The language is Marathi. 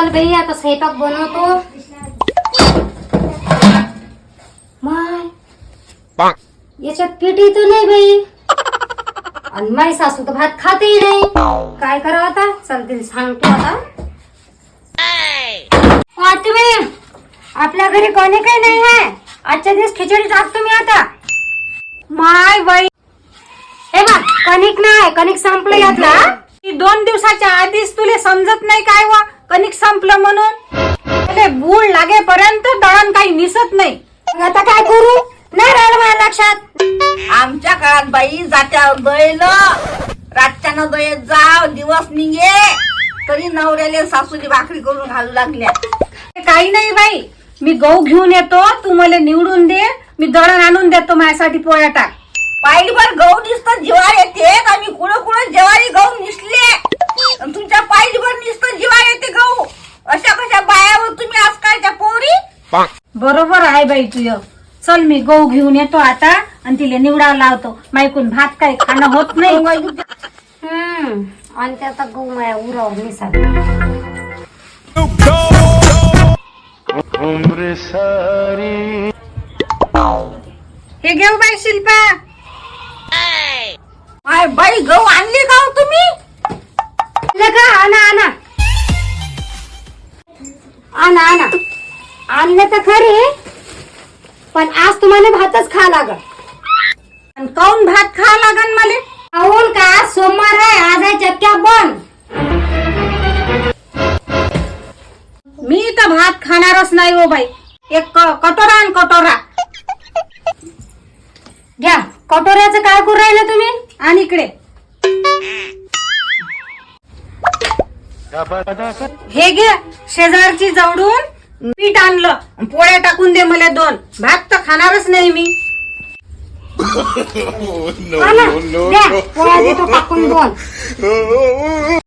चल बाई आता स्वयंपाक बनवतो. माय याच्यात पिठी तर नाही बाई, आणि माझी सासू तर भात खातेही नाही. काय करावं आता? चल तिला सांगतो आता. वाटते बाई आपल्या घरी कोणी काही नाही आहे. आजच्या दिवस खिचडी टाकतो मी आता. माय बाई, हे बघ कणिक नाही, कणिक संपलं यातला. 2 दिवसाच्या आधीच तुले समजत नाही काय वा कणिक संपलं म्हणून. तुले बूळ लागेपर्यंत दळण काही निसत नाही. मग आता काय करू? नाही राहिलं माझ्या लक्षात. आमच्या काळात बाई जात्यावर दळलं, रातच्यानं दळत जाव, दिवस निघे तरी नवऱ्याले सासूची भाकरी करून घालू लागल्या. काही नाही बाई, मी गहू घेऊन येतो, तू मला निवडून दे, मी दळण आणून देतो माझ्यासाठी पोळ्या टाक. पायलीभर गहू दिसतं जिवार येते. आम्ही कुठं कुठं ज्वारी गहू निसले, आणि तुमच्या पायलीभर निसतं जिवार येते गहू. अशा कशा बायावर तुम्ही आजकालच्या पोरी. बरोबर आहे बाई तुझं. चल मी गहू घेऊन येतो आता आणि तिला निवडा लावतो. मायकून भात काही खाणं होत नाही. आणि ते आता गहू माझ्या उरावर मिसाल. हे घेऊ बाई शिल्पा. माय बाई गहू आणली का हो तुम्ही? का आणा आणा आणा आणा आणलं तर खरी, पण आज तुम्हाला भातच खा लागल. आणि काऊन भात खा लागन मले? काऊन का? सोमवार आहे, आज आहे चक्क्या बंद. मी तर भात खाणारच नाही हो बाई. एक कटोरा आणि कटोरा घ्या. कटोऱ्याचं काय करू राहिलं तुम्ही? आणि इकडे हे घे. शेजारची जवळून पीठ आणलं, पोळ्या टाकून दे मला 2. भात तर खाणारच नाही मी. द्या पोळ्या देतो टाकून 2.